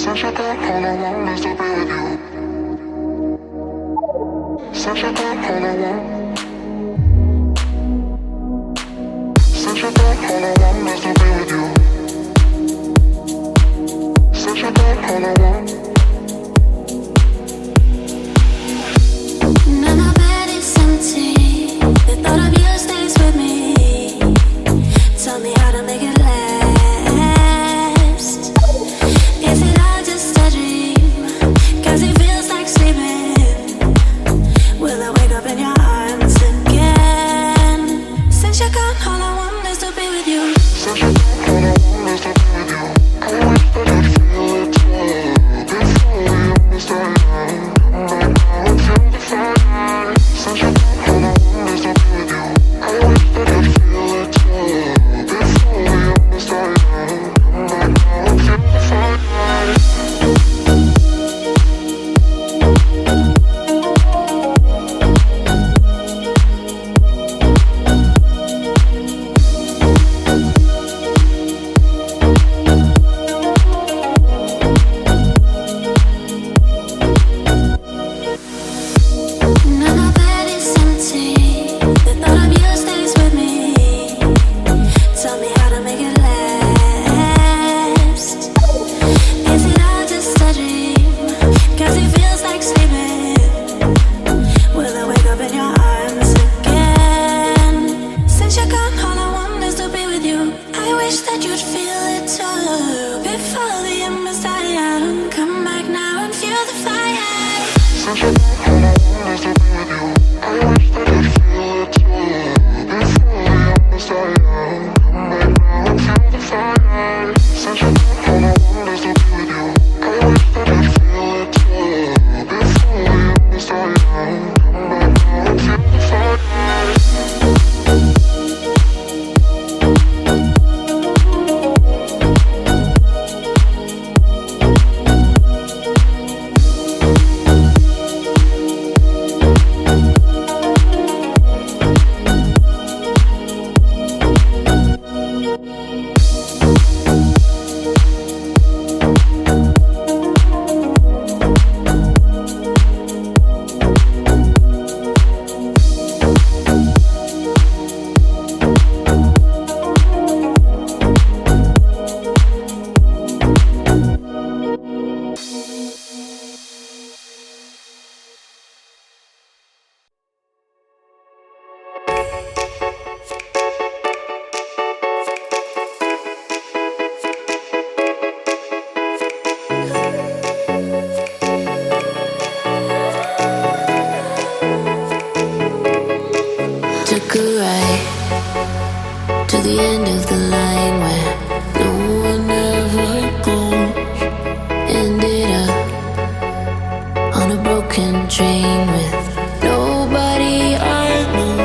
Since you got all I want is to be with you. Since you got all I want. Since you got all I want is to be with you. Since you got all I want. Now my bed is empty. The thought of you stays with me. Tell me how to make it last. Is it all just a dream? 'Cause it feels like sleeping. Will I wake up in your arms again? Since you're gone, all I want is to be with you. Since you got all I want is to be with you. I wish that I'd feel it too. Before we understand. Right now I feel the fire. Since you got all I want is to be with you. I wish that I'd feel it too. Before we understand. Right now I feel the fire. Now my bed is empty. The thought of you stays with me. Tell me how to make it last. Is it all just a dream? 'Cause it feels like sleeping. Will I wake up in your arms again? Since you're gone, all I want is to be with you. I wish that you'd feel it too. Before the embers die out, come back now and feel the fire. Since you got all I want is to be with you. I wish that I'd feel it too. Before we understand. Come back now and feel the fire. Since you got all I want is to be with you. I wish that I'd feel it too. Before we understand. Come back now and feel the fire. Took a ride to the end of the line where no one ever goes. Ended up on a broken train with nobody I know.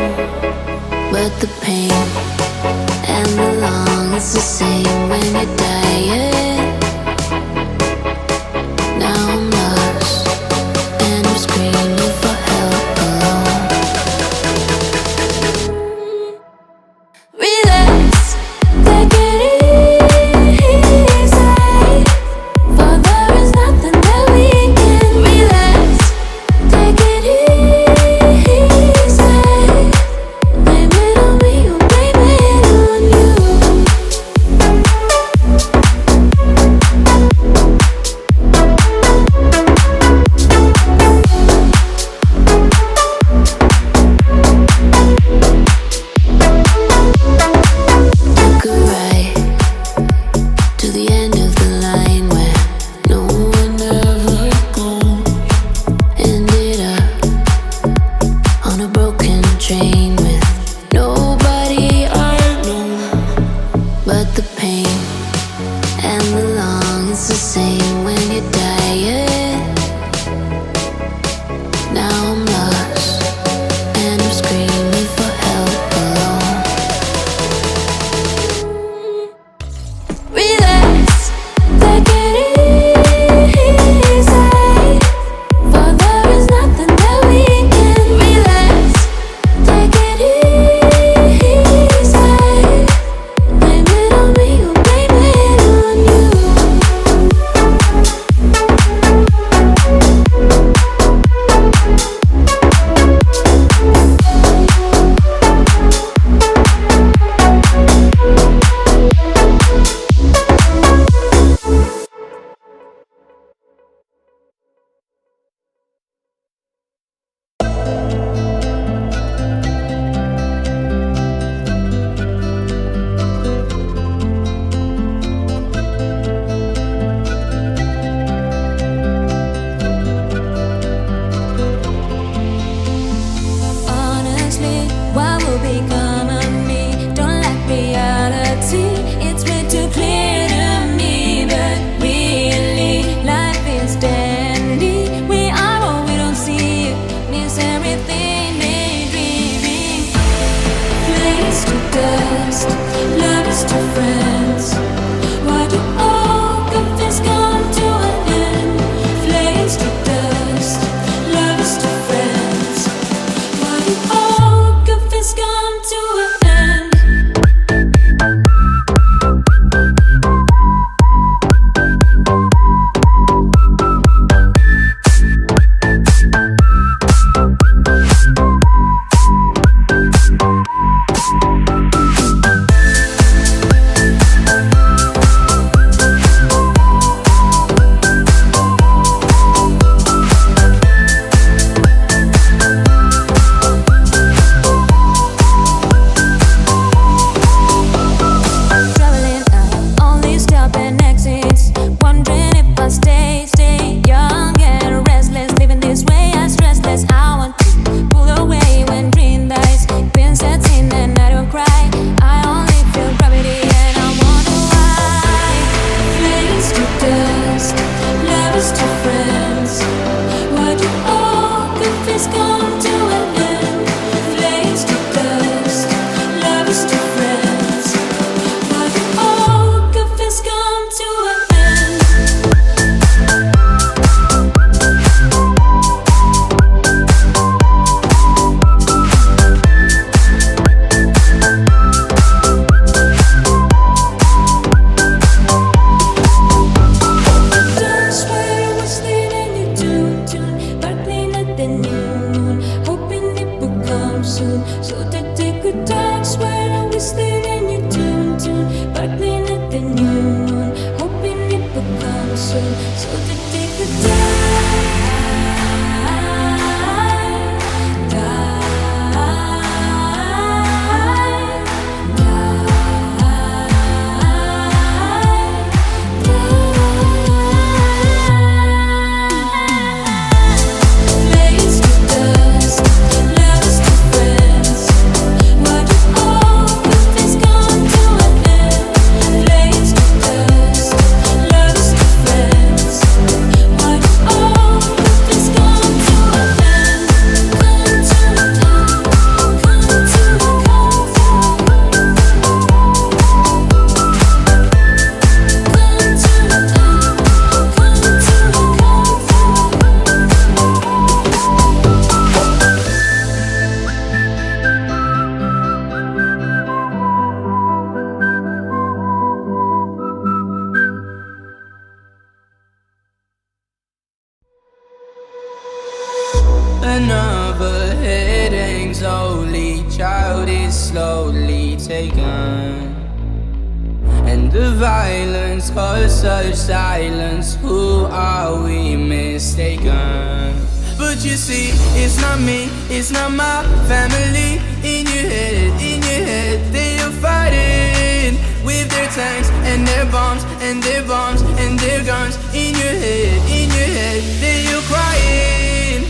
But the pain and the long is the same when you're dying. Now I'm lost and I'm screaming for help alone. Relax, take it easy, for there is nothing that we can. Relax, take it easy. Blame it on me or blame it on you. So take the Another heading's only child is slowly taken, and the violence caused such silence. Who are we mistaken? But you see, it's not me, it's not my family. In your head, they are fighting with their tanks and their bombs and their bombs and their guns. In your head, they are crying.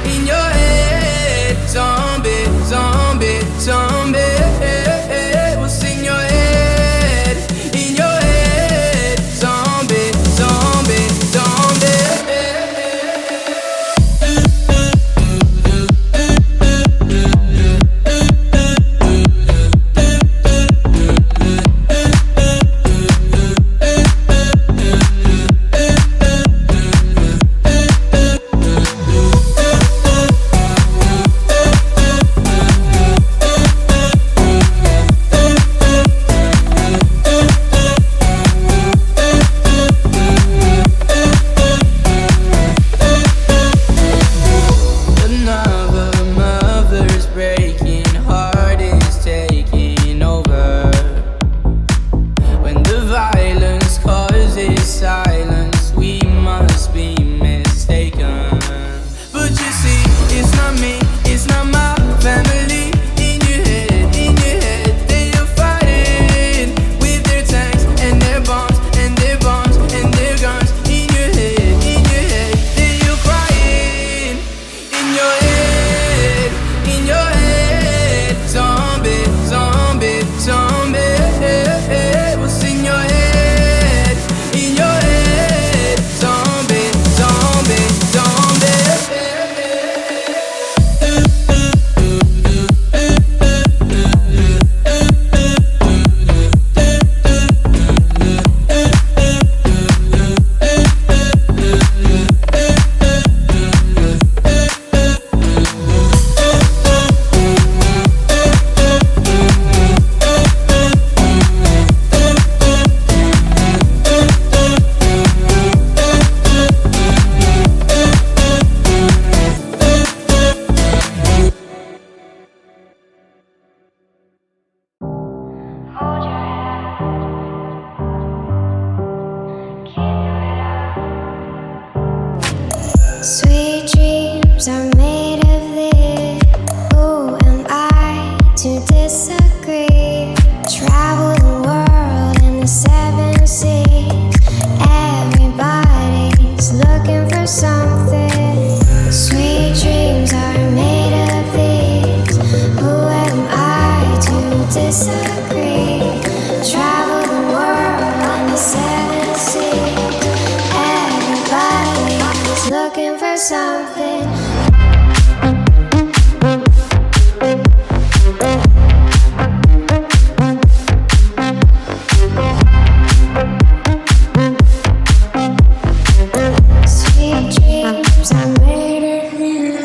In your head, zombie, zombie, zombie. What's in your head? In your head, zombie, zombie, zombie. Silence, we must be mistaken. But you see, it's not me, it's not my family. In your head, they are fighting with their tanks and their bombs and their bombs and their guns. In your head, they are crying. In your head, zombie, zombie, zombie. What's in your head? Sweet dreams are made of this. Who am I to disagree? Travel the world in the 7 seas. Everybody's looking for something. Sweet dreams are made of these. Who am I to disagree? Travel the world on the 7 seas. Everybody's looking for something. Sweet dreams are made of you.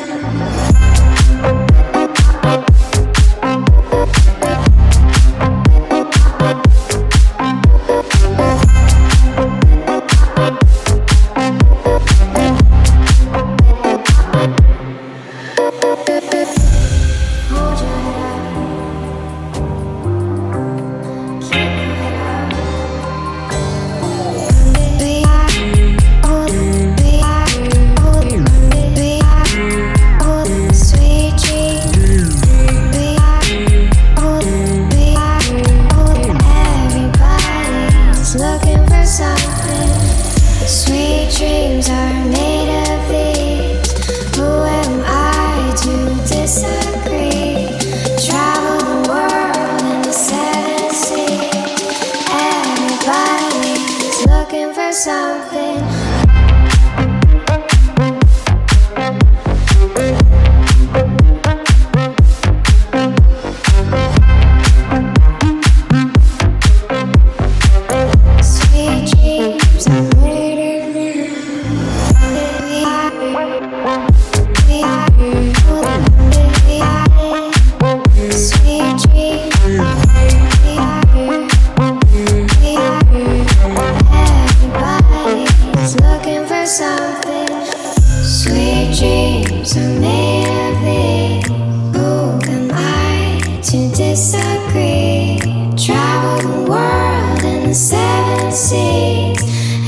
for something. Sweet dreams are made of this. Sweet dreams. Everybody's looking for something. Sweet dreams are made of this. Who am I to disagree? Travel the world in the 7 seas.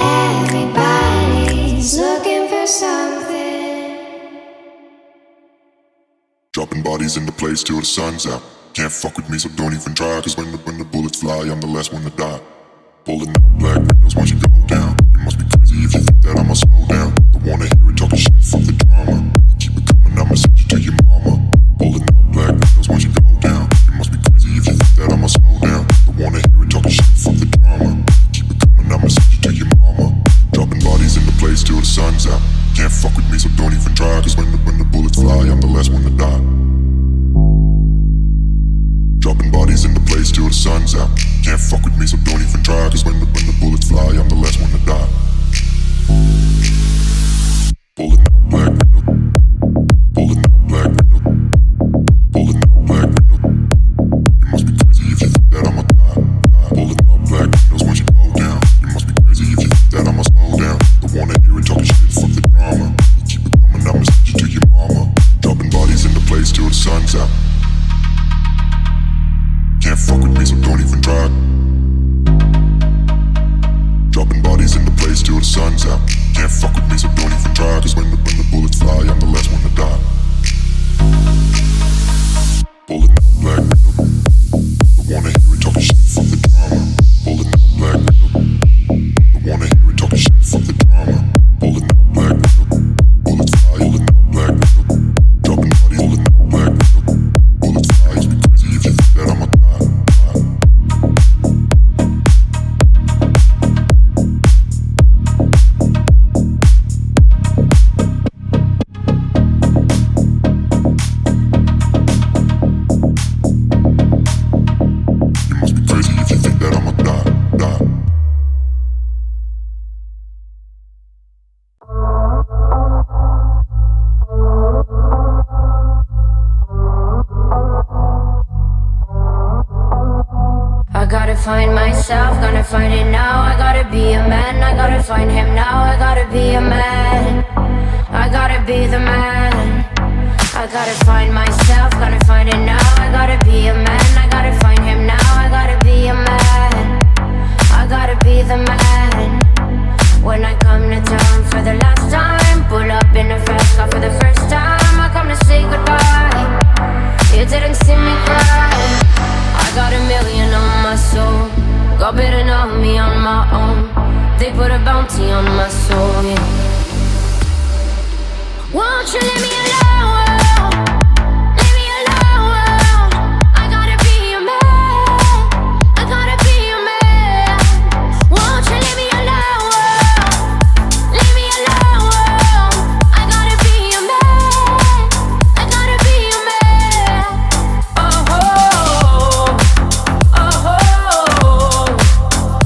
Everybody's looking for something. Dropping bodies in the place till the sun's out. Can't fuck with me, so don't even try. Cause when the bullets fly, I'm the last one to die. Pulling up black windows once you go down. You must be crazy if you think that I'ma slow down. Don't wanna hear it talking shit, fuck the drama. You keep it coming, I'ma send you to your mama. Pulling up black windows once you go down. You must be crazy if you think that I'ma slow down. Don't wanna hear it talking shit, fuck the drama. You keep it coming, I'ma send you to your mama. Dropping bodies in the place till the sun's out. Can't fuck with me, so don't even try. Cause when the bullets fly, I'm the last one to die. Dropping bodies in the place till the sun's out. Can't fuck with me, so don't even try. Cause when the bullets fly, I'm the last one to die. Pulling up black window. Pulling up black window. Pulling up black window. You must be crazy if you think that I'ma die. Pulling up black windows once you go down. You must be crazy if you think that I'ma slow down. Don't wanna hear it talking shit, fuck the drama. You keep it coming, I'ma send you to your mama. Dropping bodies in the place till the sun's out. Can't fuck with me, so don't even try. Dropping bodies in the place till the sun's out. Can't fuck with me, so don't even try. Cause when the bullets fly, I'm the last one to die. Pulling up black window. Don't wanna hear it talking shit, fuck the drama. Pulling up black window. Don't wanna hear it talking shit, fuck the drama. Pulling up black window. Bullets fly, pulling up black window. Dropping bodies, pulling up black window. Bullets fly, you be crazy if you think that I'ma die. You must be crazy if you think that I'ma die. I gotta find myself, gonna find it now. I gotta be a man, I gotta find him now. I gotta be a man, I gotta be the man. I gotta find myself, gonna find it now. I gotta be a man, I gotta find him now. I gotta be a man, I gotta be the man. When I come to town for the last time, pull up in a fast car for the first time. I come to say goodbye, you didn't see me cry. I got a million on my soul, God better know me on my own. They put a bounty on my soul, yeah. Won't you leave me alone? Leave me alone. I gotta be a man, I gotta be a man. Won't you leave me alone? Leave me alone. I gotta be a man, I gotta be a man. Oh, oh, oh,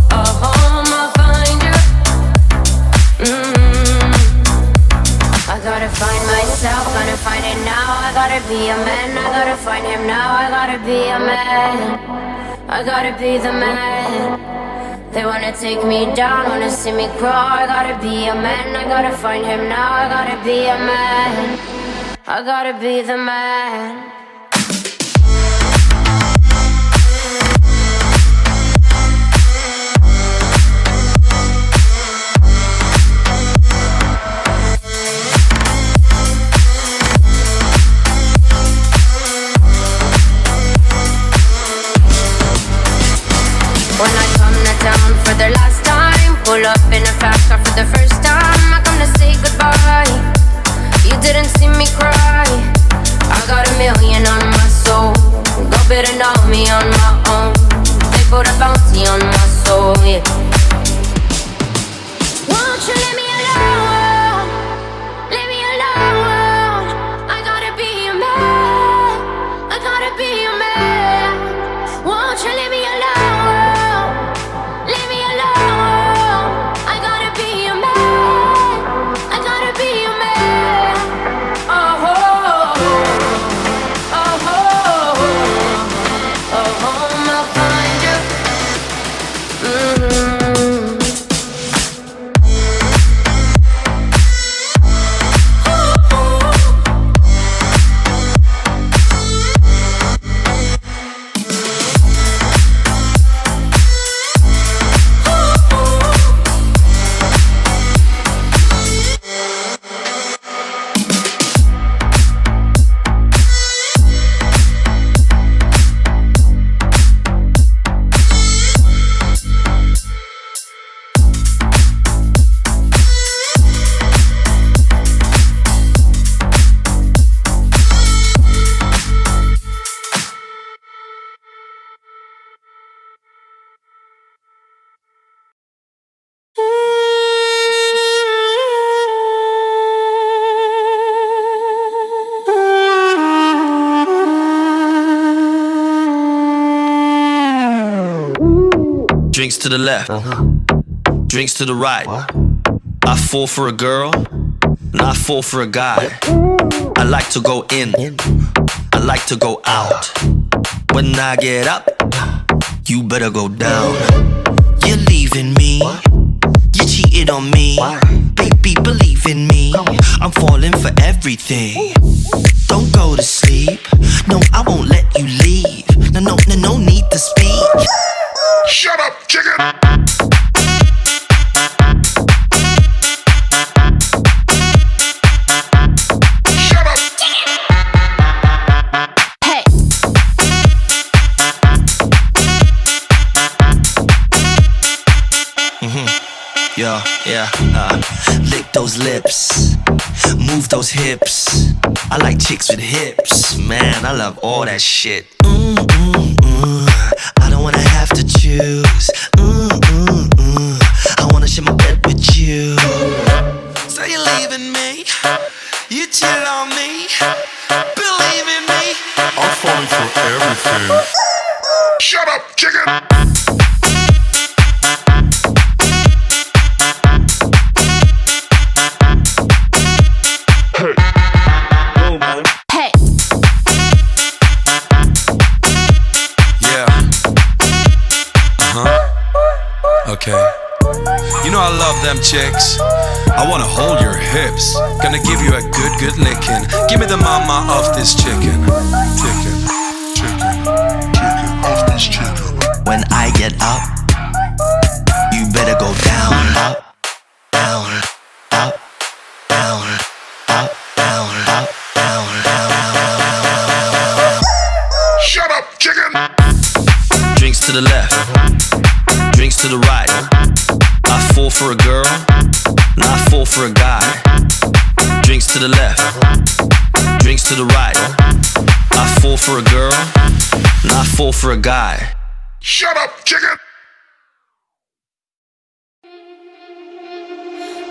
oh, oh, I'll find you. I gotta find myself, gonna find it now. I gotta be a man, I gotta find him now. I gotta be a man, I gotta be the man. They wanna take me down, wanna see me crawl. I gotta be a man, I gotta find him now. I gotta be a man, I gotta be the man. When I come to town for the last time, pull up in a fast car for the first time. I come to say goodbye, you didn't see me cry. I got a million on my soul, God better know me on my own. They put a bounty on my soul, yeah. Drinks to the left, drinks to the right. I fall for a girl, and I fall for a guy. I like to go in, I like to go out. When I get up, you better go down. You're leaving me, you cheated on me. Baby, believe in me, I'm falling for everything. Don't go to sleep, no, I won't let you leave. No need to speak. Shut up, chicken! Yeah, lick those lips, move those hips. I like chicks with hips, man, I love all that shit. I don't wanna have to choose. I wanna share my bed with you. So you're leaving me, you cheated on me. Believe in me, I'm falling for everything. Shut up, chicken! Okay. You know I love them chicks. I wanna hold your hips. Gonna give you a good licking. Give me the mama of this chicken. Chicken Off this chicken. when I get up, you better go down. Up, down, up, down, up, down, up, down, down. Shut up, chicken! Drinks to the left, drinks to the right. I fall for a girl, and I fall for a guy. Drinks to the left, drinks to the right. I fall for a girl, and I fall for a guy. Shut up, chicken!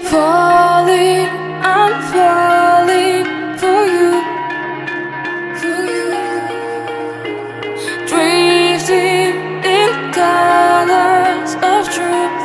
Falling, I'm falling for you, for you. Drifting in colors of truth,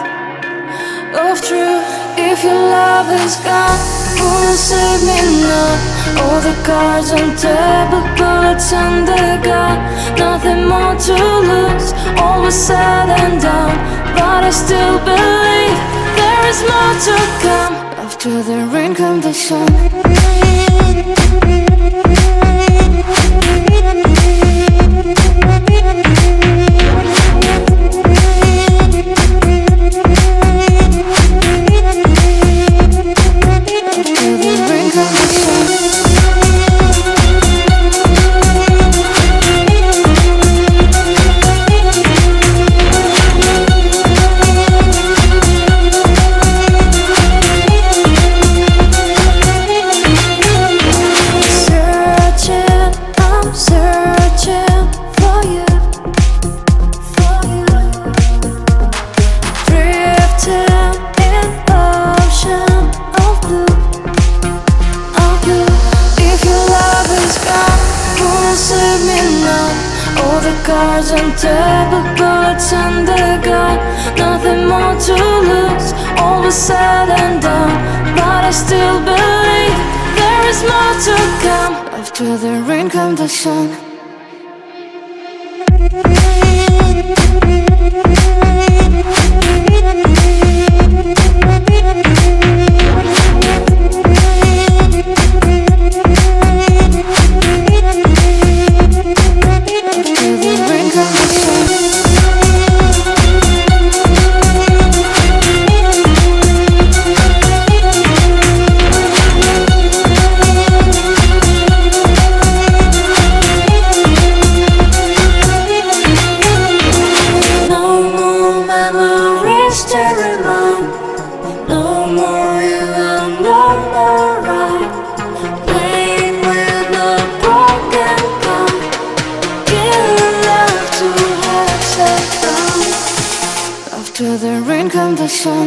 of truth. If your love is gone, wanna save me now. All the cards on table, bullets on the gun. Nothing more to lose, all was said and done. But I still believe there is more to come. After the rain comes the sun. Cards on table, bullets on the gun. Nothing more to lose, all was said and done. But I still believe there is more to come. After the rain comes the sun. After the rain comes the sun.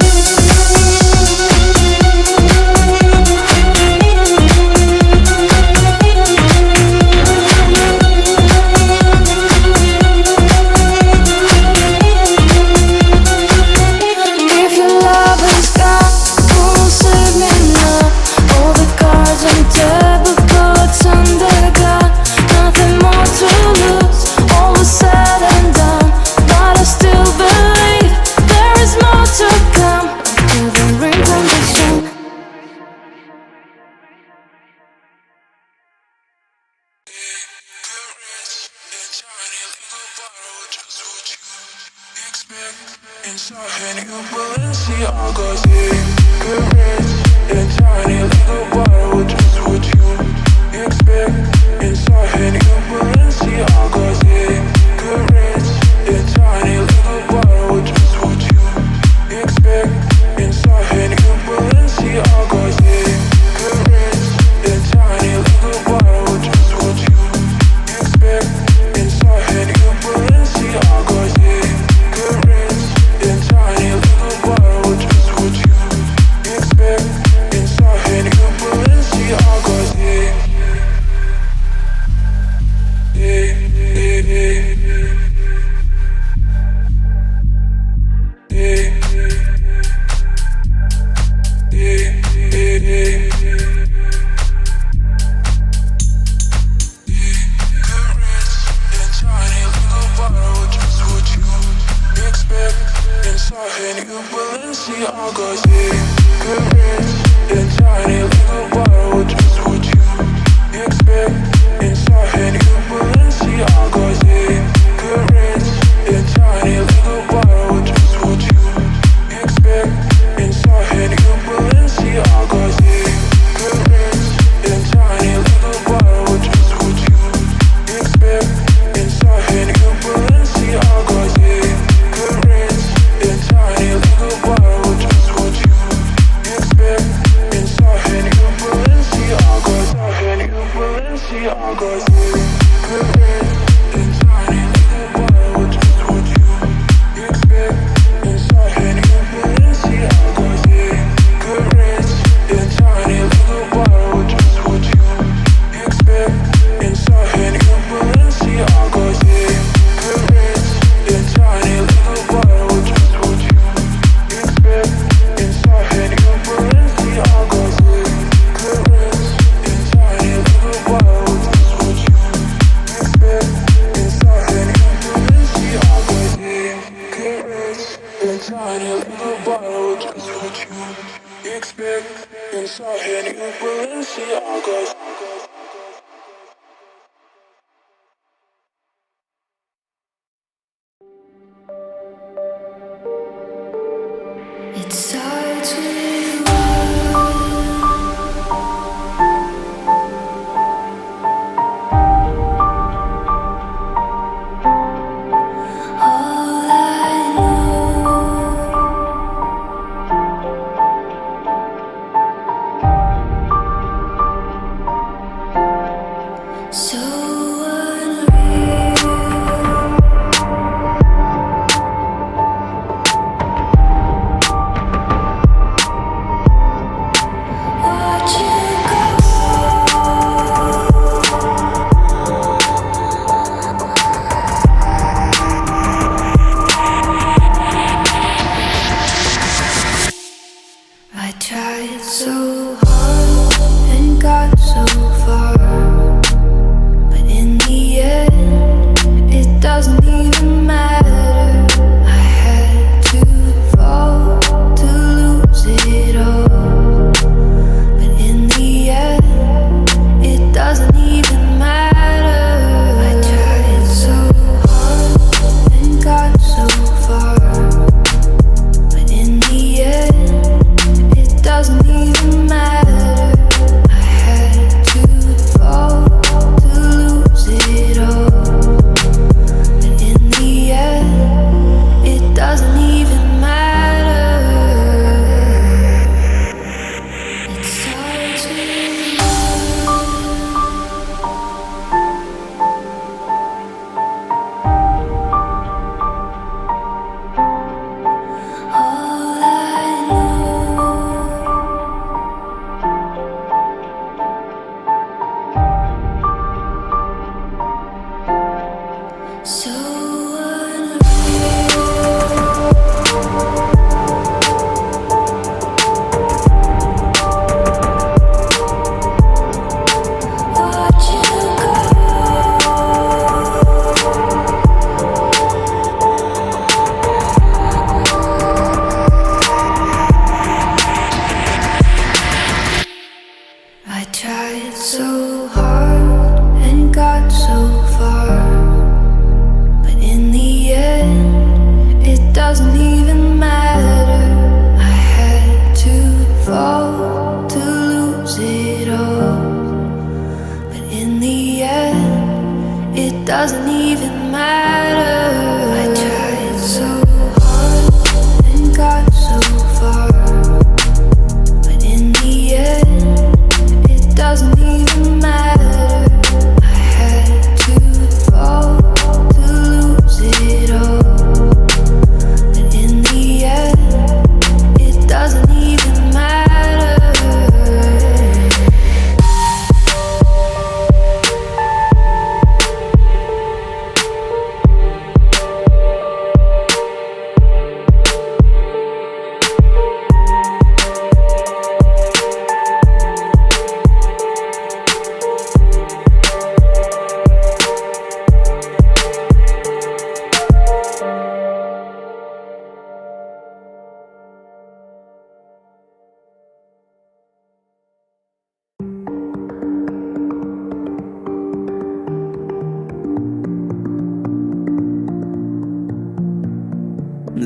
doesn't even matter. I had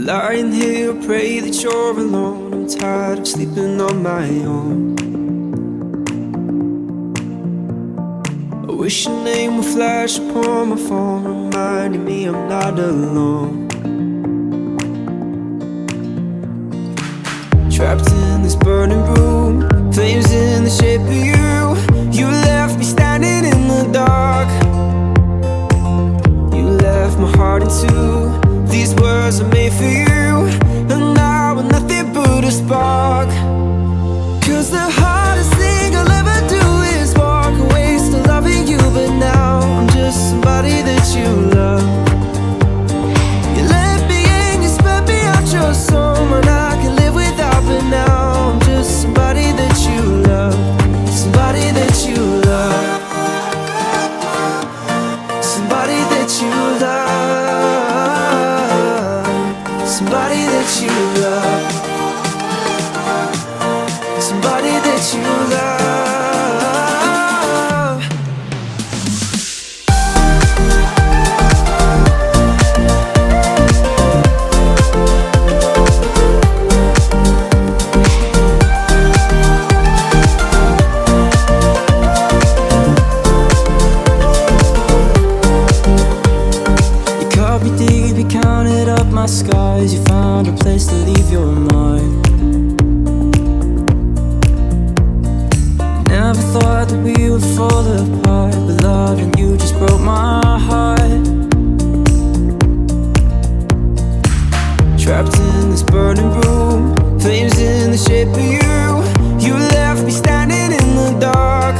Lying here, pray that you're alone. I'm tired of sleeping on my own. I wish your name would flash upon my phone, reminding me I'm not alone. Trapped in this burning room, flames in the shape of you. You left me standing in the dark. You left my heart in two. These words are made for you, and now we're nothing but a spark. Cause the hardest thing I'll ever do is walk away, still loving you, but now I'm just somebody that you love. You left me and you spent me out your soul, and I can live without, but now I'm just somebody that you love. Somebody that you love. Somebody that you love. Somebody that you love. Somebody that you love. You caught me deep, you counted up my skies. You found a place to leave your mark. Never thought that we would fall apart, but loving you just broke my heart. Trapped in this burning room, flames in the shape of you. You left me standing in the dark.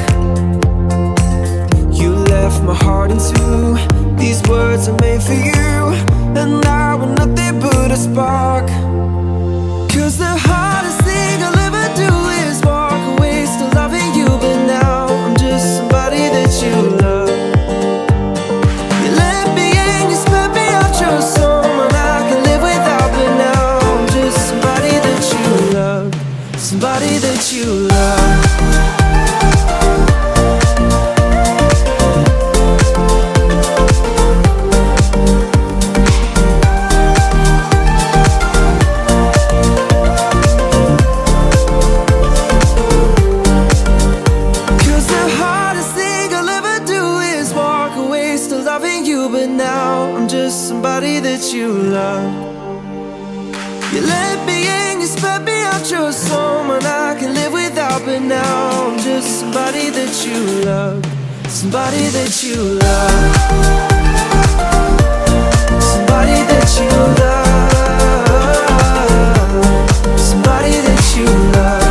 You left my heart in two. These words are made for you, and now we're nothing but a spark. Cause the hardest thing I'll ever do is walk away, still loving you, but now I'm just somebody that you love. You left me and you spent me out your soul, and I can live without, but now I'm just somebody that you love. Somebody that you love. Cause the hardest thing I'll ever do is walk away, still loving you, but now I'm just somebody that you love. You left me and you spent me out your soul, and I can live without, but now I'm just somebody that you love. Somebody that you love. Somebody that you love. Somebody that you love.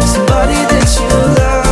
Somebody that you love.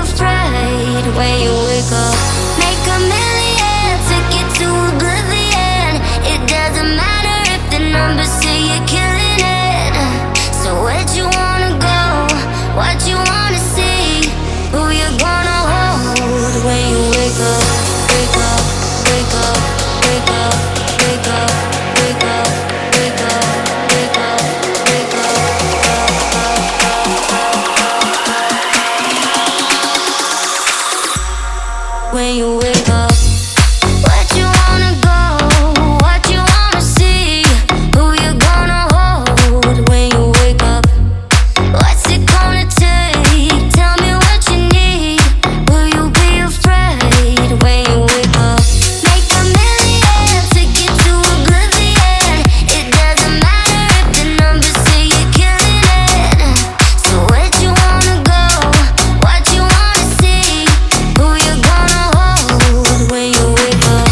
afraid when you wake up? Make a million, take it to oblivion. It doesn't matter if the numbers say you're killing it. So where'd you wanna go? What you wanna see? Who you gonna hold when you wake up? Wake up, wake up, wake up, wake up, wake up, wake up, wake up, wake up. When you wake up, where'd you wanna go? What you wanna see? Who you gonna hold when you wake up? What's it gonna take? Tell me what you need. Will you be afraid when you wake up? Make a million, take it to oblivion. It doesn't matter if the numbers say you're killing it. So where'd you wanna go? What you wanna see? Who you gonna hold when you wake up?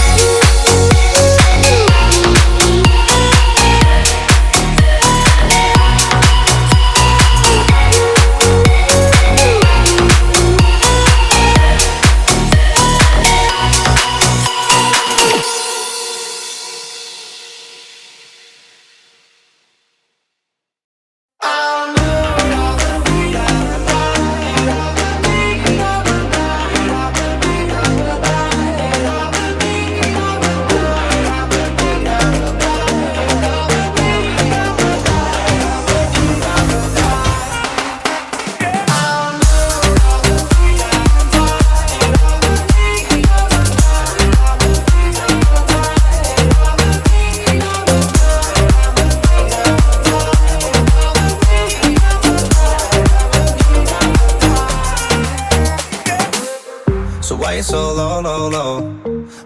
So why you so low, low, low?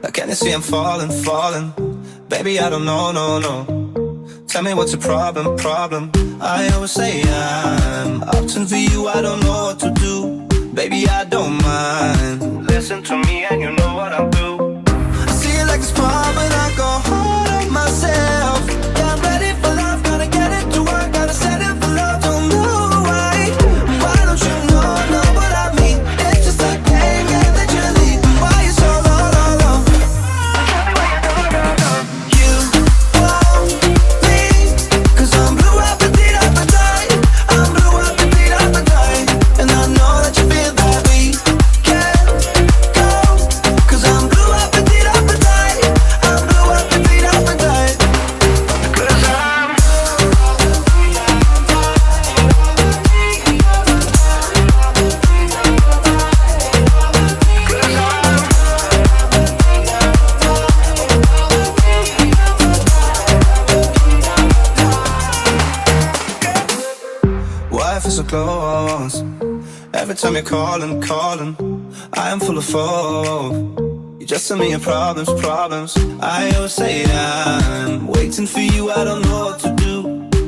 Like, can you see I'm falling, falling? Baby, I don't know, no, no. Tell me what's the problem, problem? I always say I'm opting for you, I don't know what to do. Baby, I don't mind. Listen to me and you know what I'll do. I see it like a spark, but I go hard on myself. Yeah, I'm ready for love, gotta get it to work, gotta set it for love. Don't know why. Why don't you know what I mean? It's just a game that you leave. Why you so low, low, low? Tell me what you do, do, do. You want me, 'cause I'm blue up and beat up and die. I'm blue up and beat up and die. And I know that you feel that we can't go, 'cause I'm blue up and beat up and die. I'm blue up and beat up and die. 'Cause I'm why I feel so close. Every time you're calling, calling, I am full of hope. You just tell me your problems, problems. I always say I'm waiting for you, I don't know what to do.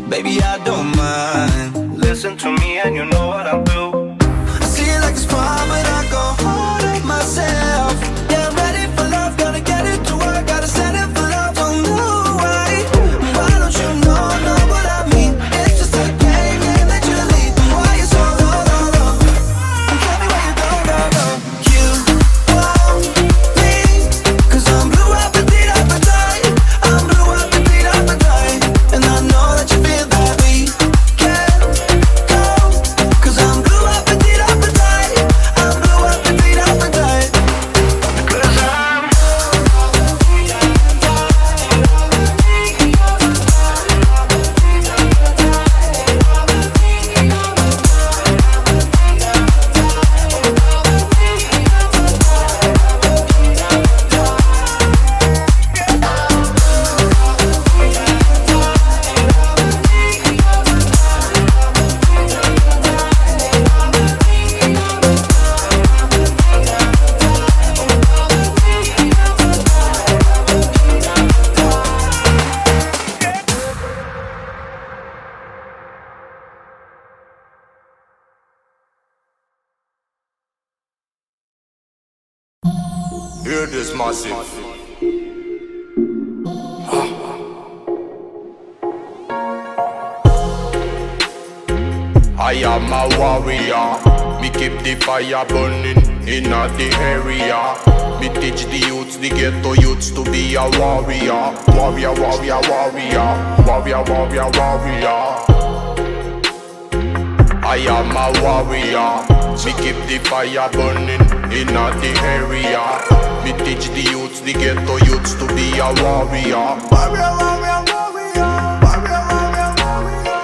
Baby, I don't mind. Listen to me and you know what I'll do. I see it like a spark, but I go hard on myself. Yeah, I'm ready for love, gotta get it to work, gotta set it for love. Don't know why. Why don't you know what I mean? It's just a game that you leave. Why you so low, low, low? Tell me why you don't know. You want me, 'cause I'm blue up and beat up and die. I'm blue up and beat up and die. And I know that you feel that we can't go, 'cause I'm blue up and beat up and die. I'm blue up and beat up and die. 'Cause I'm Hear this massive. I am a warrior. Me keep the fire burning in the area. Me teach the youths, the ghetto youths to be a warrior. Warrior, warrior, warrior. Warrior, warrior, warrior. I am a warrior. Me keep the fire burning in the area. Me teach the youths, the ghetto youths to be a warrior. Warrior, warrior, warrior. Warrior, warrior, warrior.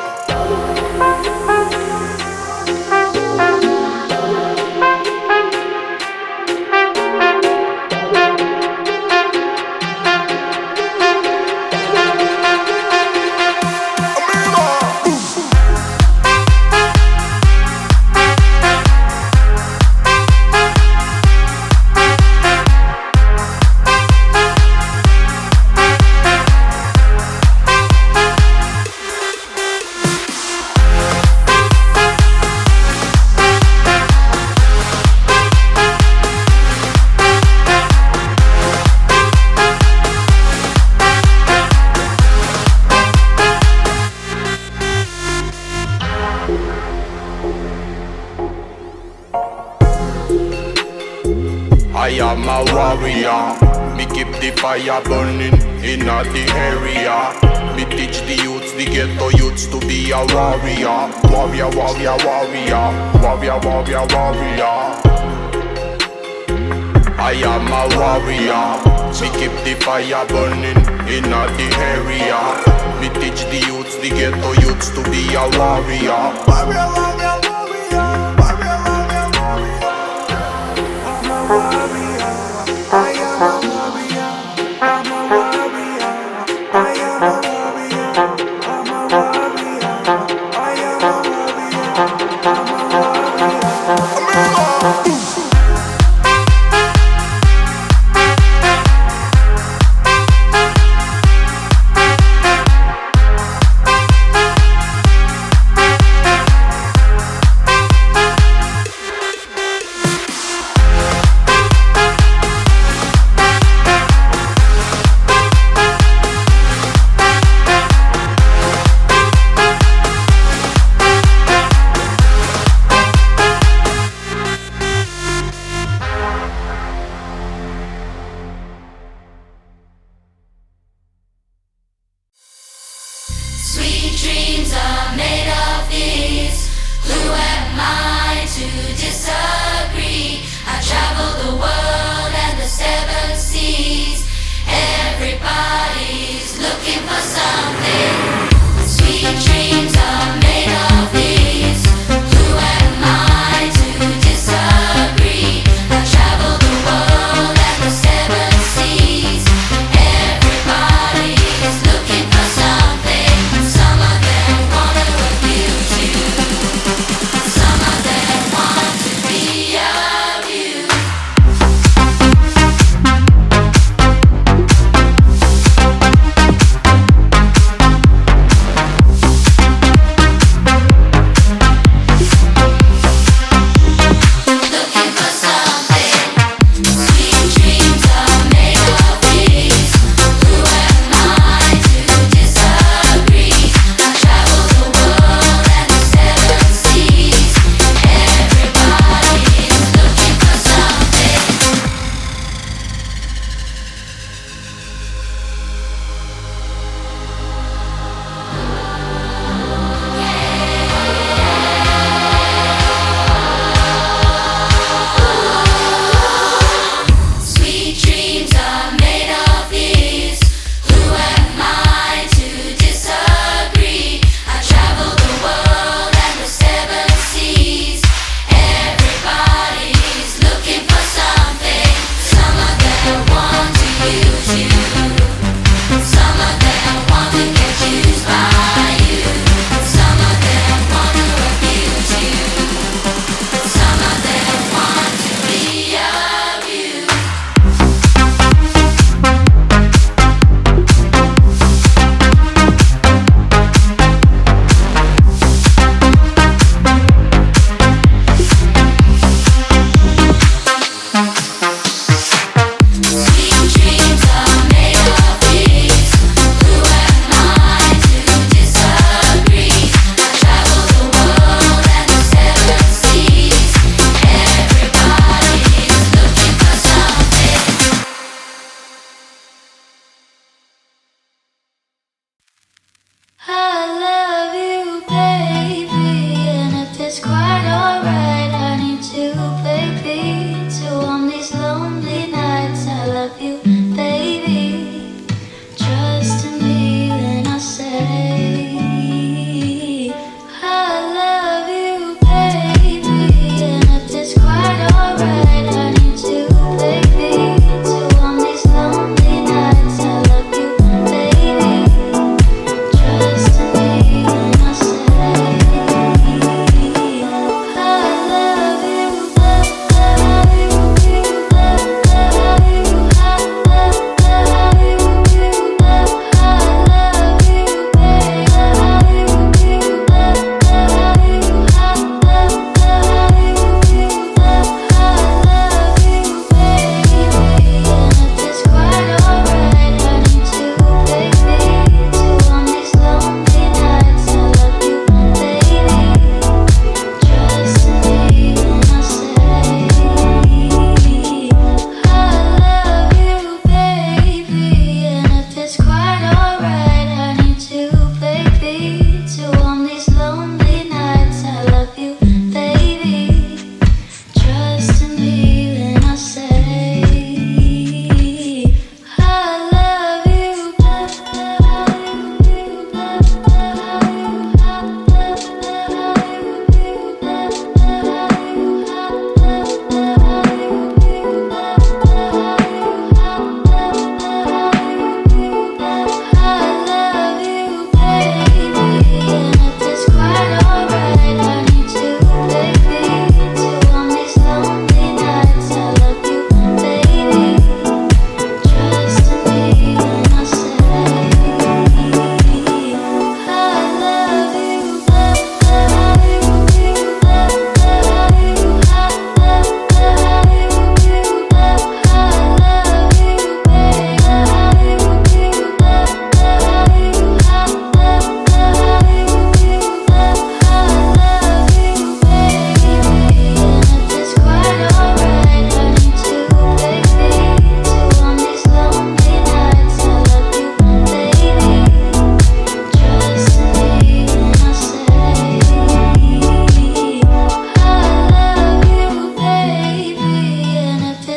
I am a warrior. Me keep the fire burning in the area. Me teach the youths, the ghetto youths to be a warrior. Warrior, warrior, warrior. Warrior, warrior, warrior. I am a warrior. Me keep the fire burning in the area. Me teach the youths, the ghetto youths to be a warrior. Warrior, warrior, warrior. Warrior, warrior, warrior. I'm a warrior. I am a warrior. I'm a warrior. I am a warrior. I'm a warrior. I am a warrior. I'm a warrior.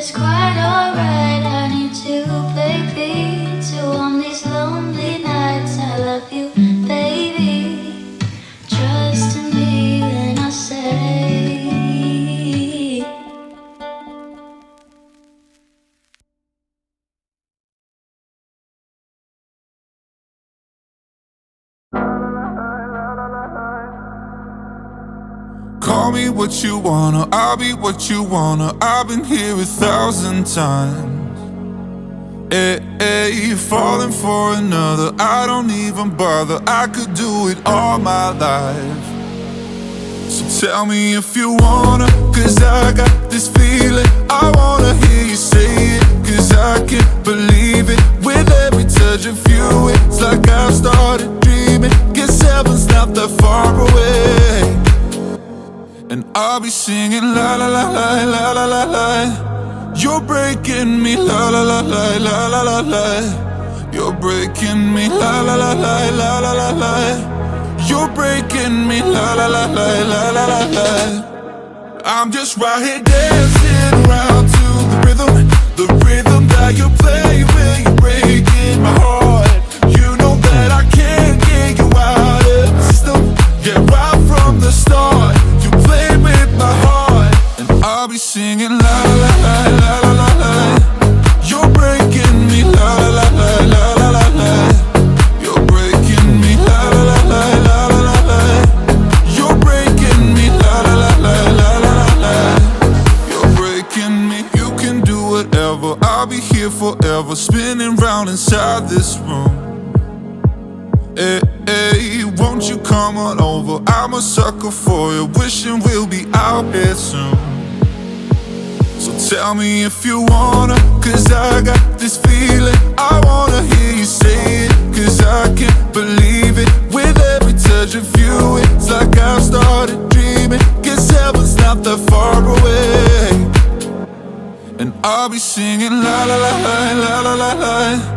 it's quite alright. I need to play beat to on these lonely nights. I love you, baby. Trust in me when I say. Call me what you wanna, I'll be what you wanna. I've been here 1,000 times. Hey, falling for another, I don't even bother. I could do it all my life. So tell me if you wanna, cause I got this feeling. I wanna hear you say it, cause I can't believe it. With every touch of you, it's like I've started dreaming. Guess heaven's not that far away. And I'll be singing la la la la la la la la. You're breaking me la la la la la la la la. You're breaking me la la la la la la la la. You're breaking me la la la la la la la la. I'm just right here dancing around to the rhythm that you play when you're breaking my heart. You know that I can't get you out of the system. Yeah, right from the start. Play with my heart, and I'll be singing la la la la la la la. You're breaking me la la la la la la la. You're breaking me la la la la la la la. You're breaking me la la la la la la la. You're breaking me. You can do whatever. I'll be here forever, spinning round inside this room. Hey, won't you come on over? I'm a sucker for you, wishing we'll be out here soon. So tell me if you wanna, cause I got this feeling. I wanna hear you say it, cause I can't believe it. With every touch of you, it's like I've started dreaming. Guess heaven's not that far away. And I'll be singing la la la la la la la la.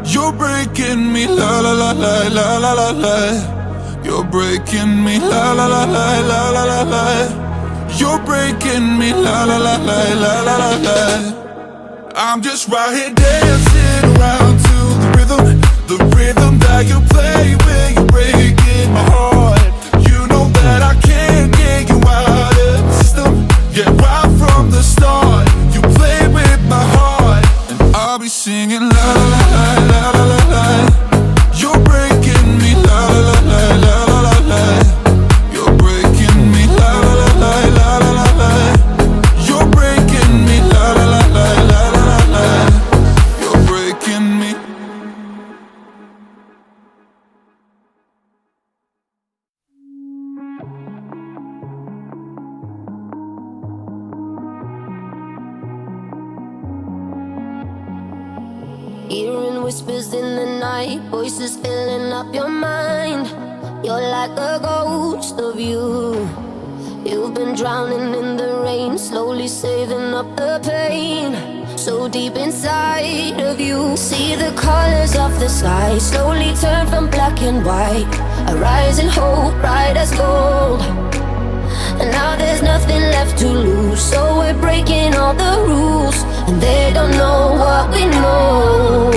You're breaking me la la la la la la la la. You're breaking me la la la la la la la la. You're breaking me la la la la la la la la. I'm just right here dancing around to the rhythm that you play when you're breaking my heart. You know that I can't get you out of the system. Yeah, right from the start. You play with my heart, and I'll be singing la la la la la la la. You're breaking me la la la la la la la. You're breaking me la la la la la la la. You're breaking me la la la la la la la. You're breaking me. Hearing whispers in the night, voices filling up your mind. You're like a ghost of you. You've been drowning in the rain, slowly saving up the pain. So deep inside of you, see the colors of the sky slowly turn from black and white. A rising hope, bright as gold. And now there's nothing left to lose, so we're breaking all the rules. And they don't know what we know.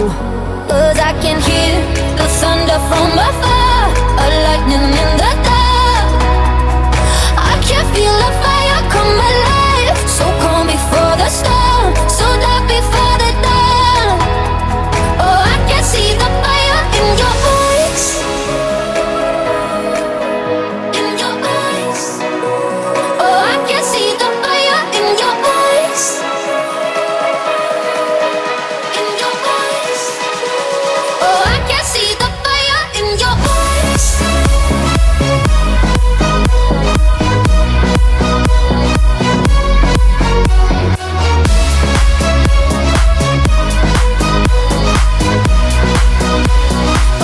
Cause I can hear the thunder from afar, a lightning in the dark. I can feel the fire come alive, so calm before the storm, so dark before the dawn. Oh, I can see the fire in your eyes. In your eyes. Oh, I can see the fire in your eyes. In your eyes. Oh, I can see the fire in your eyes.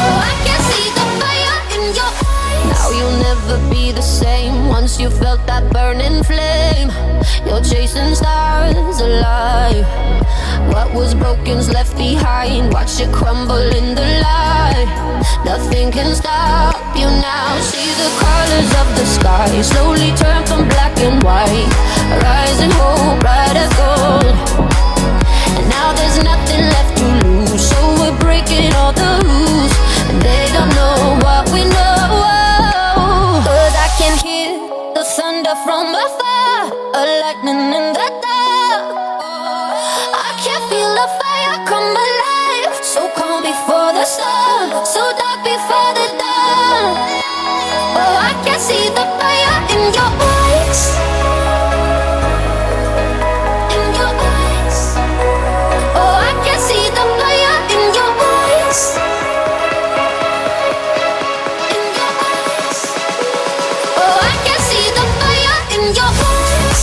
Oh, I can see the fire in your eyes. Now you'll never be the same. Once you felt that burning flame, you're chasing stars alive. What was broken's left behind. Watch it crumble in the light. Nothing can stop you now. See the colors of the sky slowly turn from black and white. A rising hope, bright as gold. come alive. So calm before the storm, so dark before the dawn. Oh, I can see the fire in your eyes. In your eyes. Oh, I can see the fire in your eyes. In your eyes. Oh, I can see the fire in your eyes.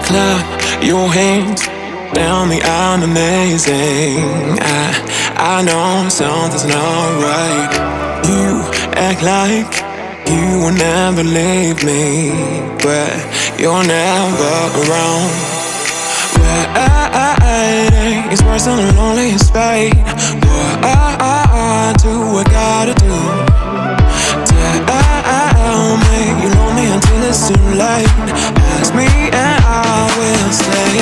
Clap your hands down the aisle, amazing. I know something's not right. You act like you will never leave me, but you're never around. Waiting is worse than a loneliest fight. What do I gotta do? Tell me you know me until it's too late. Ask me and I will stay.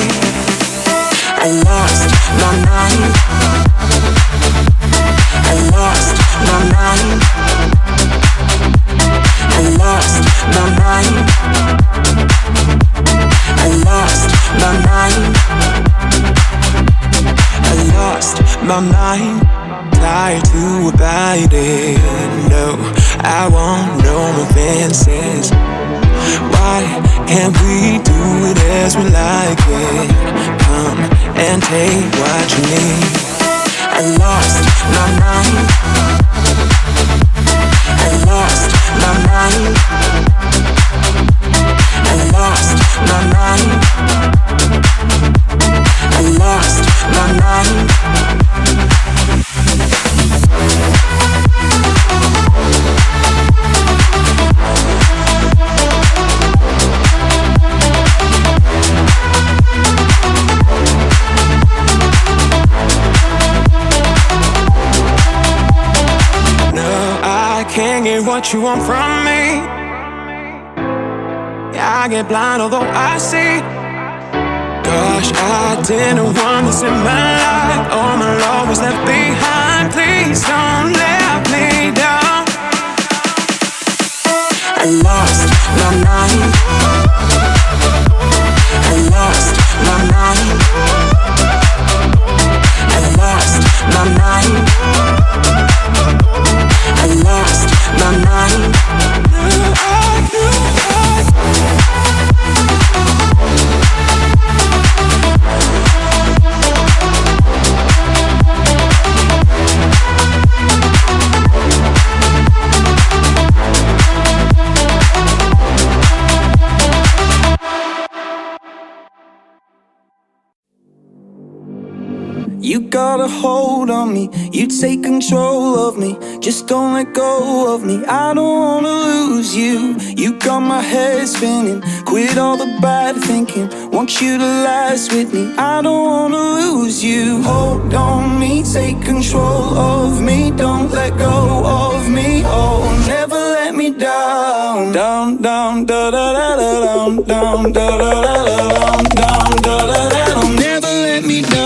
I lost my mind. I lost my mind. I lost my mind. I lost my mind. I lost my mind. Tired to abide it. No, I won't know my fences. Why can't we do it as we like it? Come and take what you need. I lost my mind. I lost my mind. I lost my mind. I lost my mind. Can't get what you want from me. Yeah, I get blind although I see. Gosh, I didn't want this in my life. All my love was left behind. Please don't let me down. I lost my mind. I lost my mind. I lost my mind. I lost my mind. You got a hold on me, you take control of me. Just don't let go of me, I don't wanna lose you. You got my head spinning, quit all the bad thinking. Want you to last with me, I don't wanna lose you. Hold on me, take control of me. Don't let go of me, oh, never let me down. Down, down, da da da da, down, down, da da da da, down, down, da da da da. Never let me down.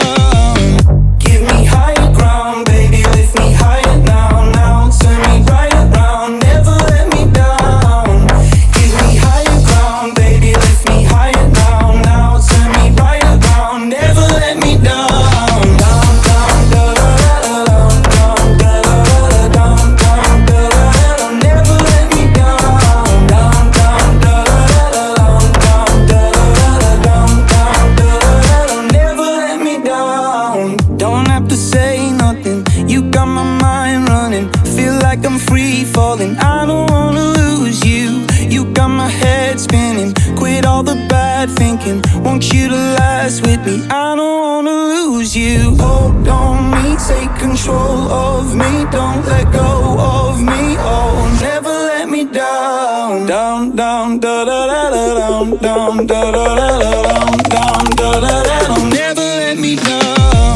thinking. Want you to last with me, I don't wanna lose you. Hold on me, take control of me, don't let go of me. Oh, never let me down. Down, down, da da da da, down, down, da da da da, down, down, da da da da. Never let me down.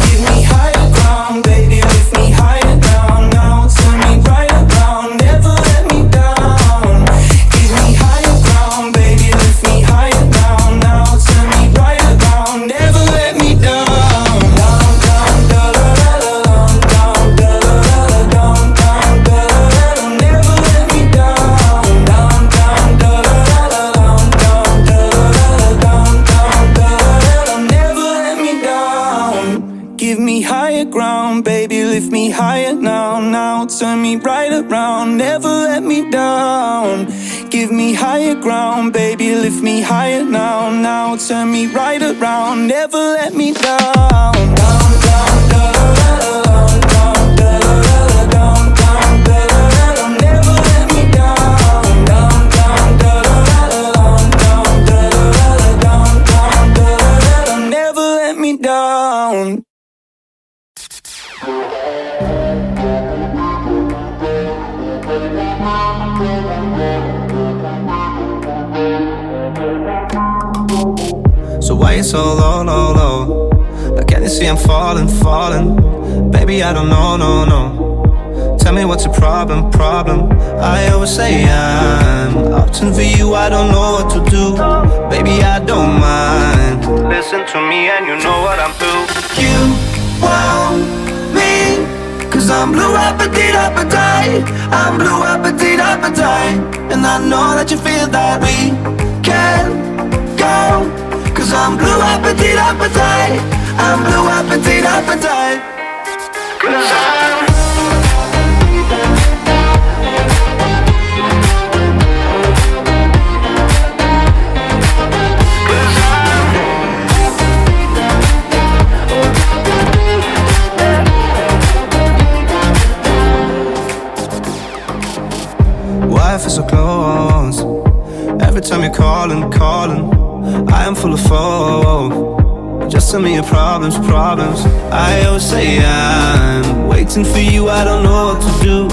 Give me higher ground, baby, lift me higher down. Now turn me right around, never let me down. Give me higher ground, baby, lift me higher down. Now turn me right around, never let me down. Down, down, da da da da, down, down, da da da da, down, down, da da da da. Never let me down. Down, down, da da da da, down, down, da da da da, down, down, da da da da. Never let me down. Give me higher ground, baby, lift me higher now. Now turn me right around, never let me down. Give me higher ground, baby, lift me higher now. Now turn me right around, never let me down. Down, down, da da da da, down, da da da da, down, down, da da da da. Never let me down. Down, down, da da da da, down, da da da da, down, down, da da da da. Never let me down. So why you so low, low, low? Like, can you see I'm falling, falling? Baby, I don't know, no, no. Tell me what's the problem, problem? I always say I'm opting for you, I don't know what to do. Baby, I don't mind. Listen to me and you know what I'm through. You want me? Cause I'm blue appetite, appetite. I'm blue appetite, appetite. And I know that you feel that we can go. Cause I'm blue appetite, appetite. I'm blue appetite, appetite. Cause I'm why I feel so close. Every time you're calling, calling, I am full of hope. Just tell me your problems, problems. I always say I'm waiting for you, I don't know what to do.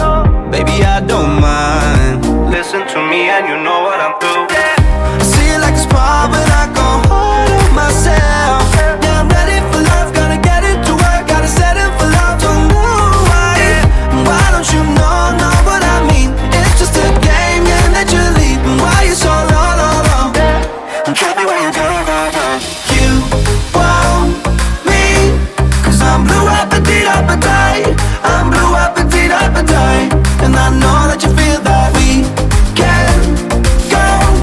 Baby, I don't mind. Listen to me and you know what I'm through. I see it like a spot when I go hard on myself. Yeah, I'm ready for love, gonna get it to work. Gotta set it for love, don't know why. Why don't you know what I mean? It's just a game, yeah, that you're leaving. Why you so low, low, low? Tell me where you go, go, go. You want me? Cause I'm blue appetite, appetite. I'm blue appetite, appetite. And I know that you feel that we can go.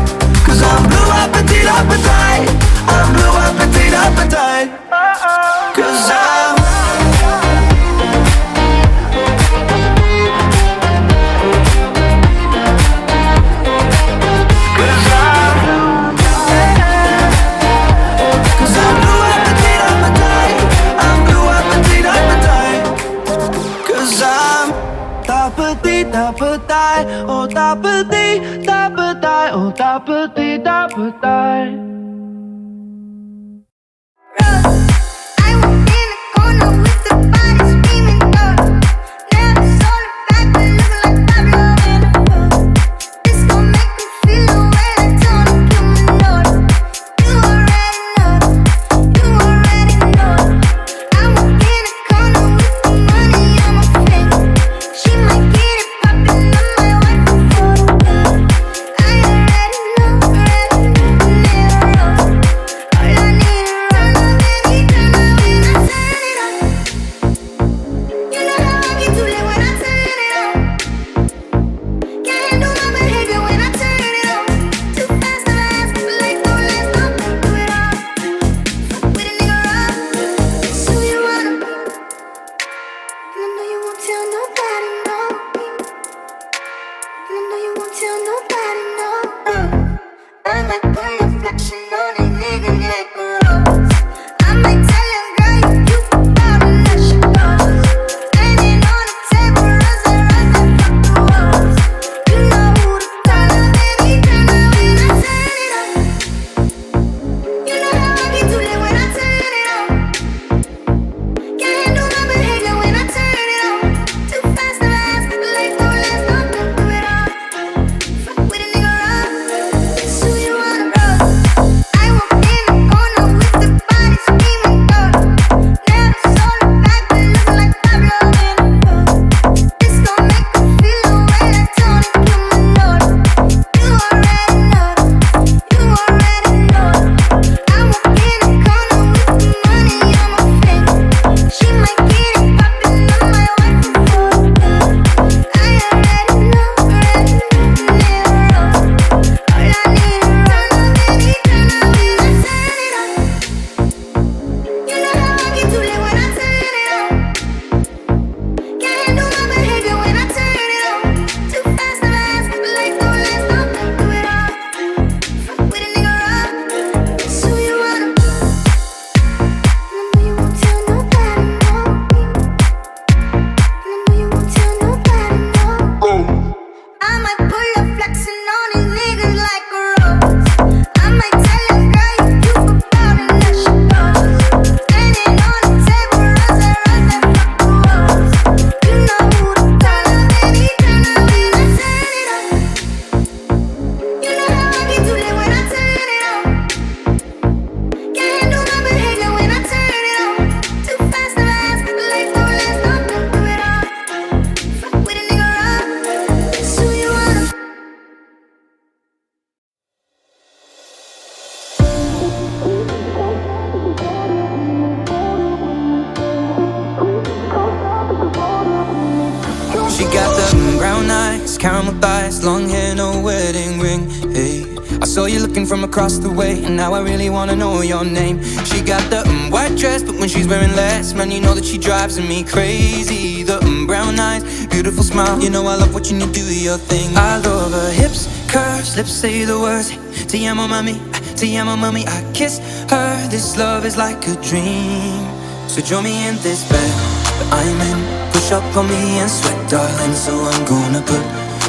caramel thighs, long hair, no wedding ring. Hey, I saw you looking from across the way, and now I really wanna know your name. She got the white dress, but when she's wearing less, man, you know that she drives me crazy. The brown eyes, beautiful smile, you know I love watching you do your thing. I love her hips, curves, lips say the words. Te amo mami, I kiss her. This love is like a dream. So join me in this bed that I'm in. Push up on me and sweat, darling. So I'm gonna put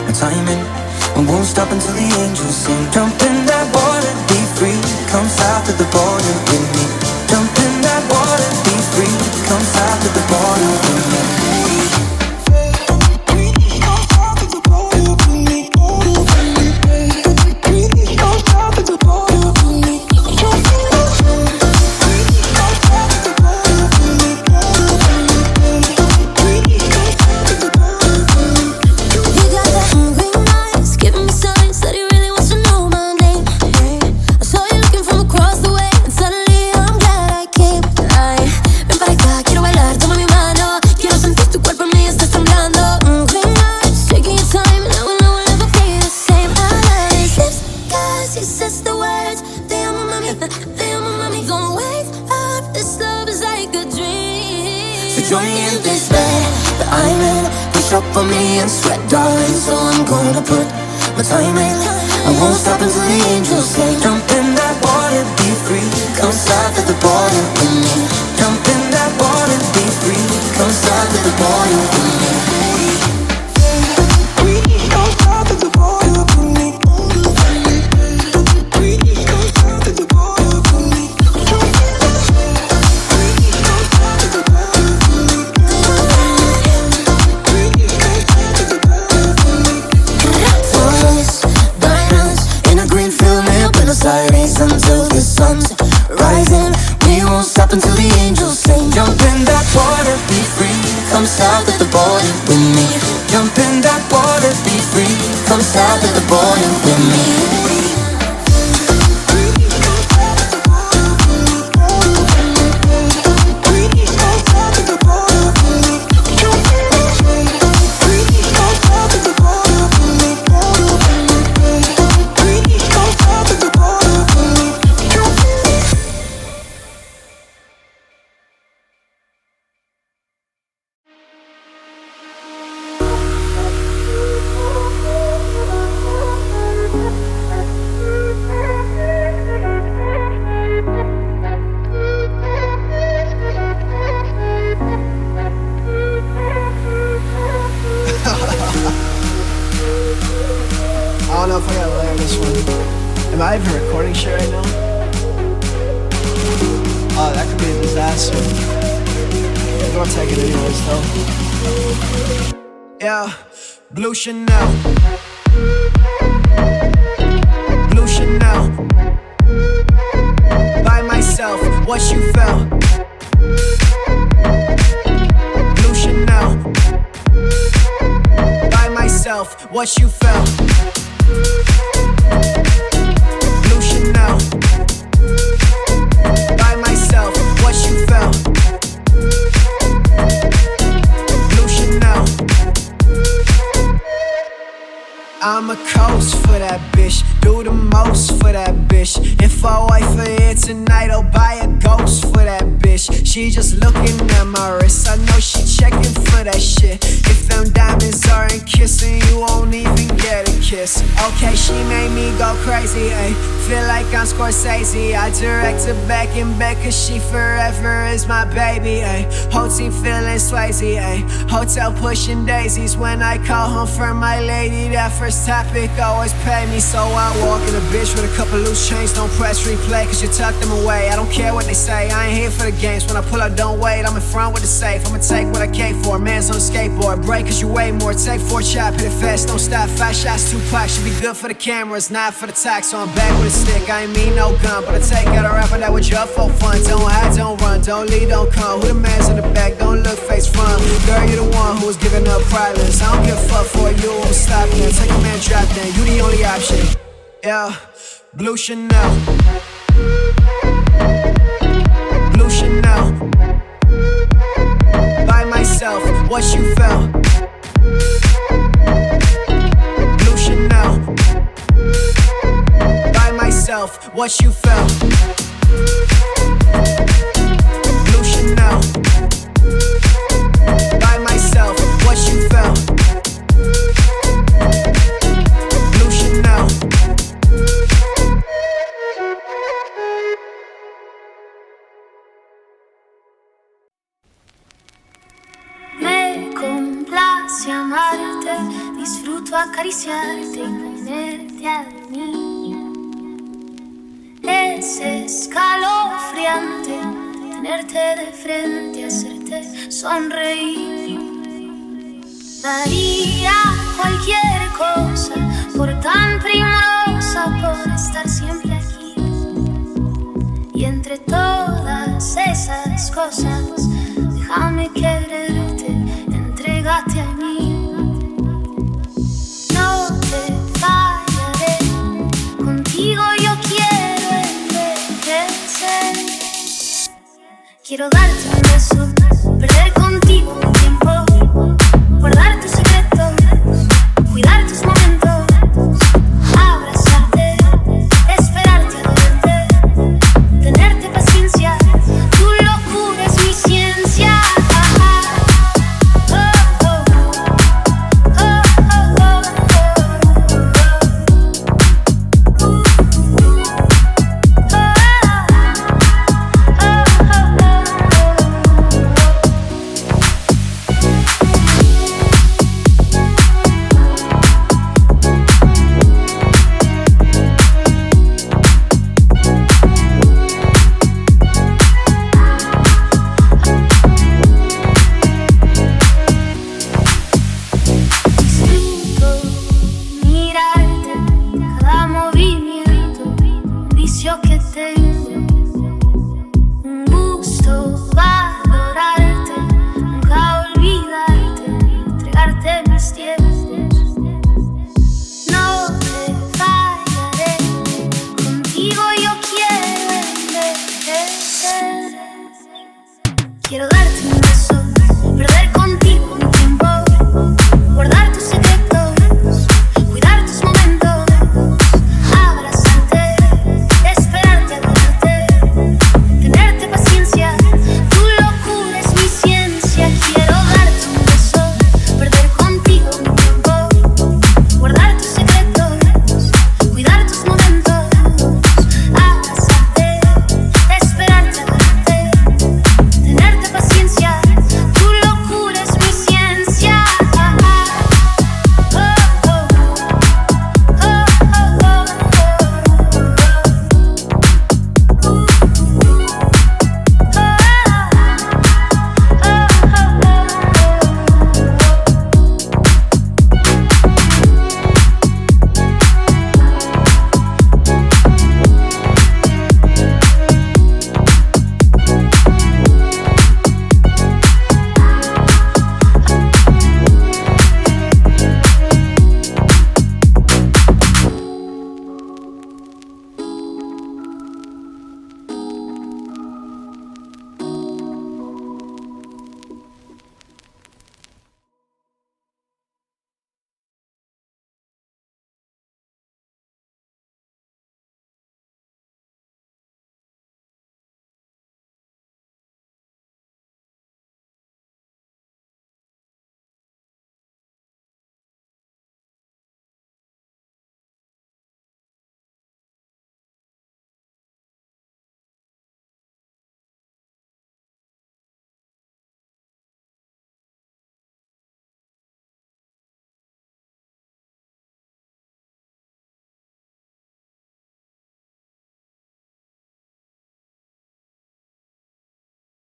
my time in. I won't stop until the angels sing. Jump in that water, be free. Come south of the border with me. Jump in that water, be free. Come south of the border with me. Join me in this bed that I'm in. Push up on me and sweat, darling. So I'm gonna put my time in. I won't stop until the angels say, jump in that water, be free. Come south of the border with me. Jump in that water, be free. Come south of the border with me. Come south of the border with me. Sirens until the sun's rising. We won't stop until the angels sing. Jump in that water, be free. Come south of the border with me. Jump in that water, be free. Come south of the border with me. I don't know if I gotta layer this one. Am I even recording shit right now? Oh, that could be a disaster. I'm gonna take it anyways though. Yeah, Blue Chanel. Blue Chanel. By myself, what you felt. Blue Chanel. By myself, what you felt. Blue Chanel. By myself, what you felt. Blue Chanel. I'm a coast for that bitch. Do the most for that bitch. If I wait for it tonight, I'll buy a ghost for that bitch. She just looking at my wrist. I know she checking for that shit. If them diamonds aren't kissing, you won't even get a kiss. Okay, she made me go crazy, ayy. Feel like I'm Scorsese. I direct her back and back, cause she forever is my baby, ayy. Whole team feeling Swayze, ayy. Hotel pushing daisies. When I call home for my lady, that first topic always pay me. So I walk in a bitch with a couple loose chains. Don't press replay, cause you tuck them away. I don't care what they say, I ain't here for the games. When I pull up, don't wait, I'm in front with the safe. I'ma take what I came for, man's on a skateboard. Break cause you weigh more, take 4 chop, hit it fast, don't stop. 5 shots, 2 packs, should be good for the cameras, not for the tax. So I'm back with a stick, I ain't mean no gun, but I take out a rapper that was just for fun. Don't hide, don't run, don't lead, don't come. Who the man's in the back, don't look face front. Girl, you the one who was giving up privates. I don't give a fuck for you, who's stopping there. Take a man, drop down, you the only option. Yeah, Blue Chanel. Blue Chanel. By myself, what you felt. amarte, disfruto acariciarte y ponerte a dormir. Es escalofriante tenerte de frente, hacerte sonreír. Daría cualquier cosa por tan primorosa, por estar siempre aquí. Y entre todas esas cosas, déjame quererte, entrégate a mí. No te fallaré, contigo yo quiero envejecer. Quiero darte un beso, perder contigo un tiempo, guardar tus secretos, cuidar tus momentos, abrazarte, esperarte a verte, tenerte paciencia, tu locura es mi ciencia. Quiero darte un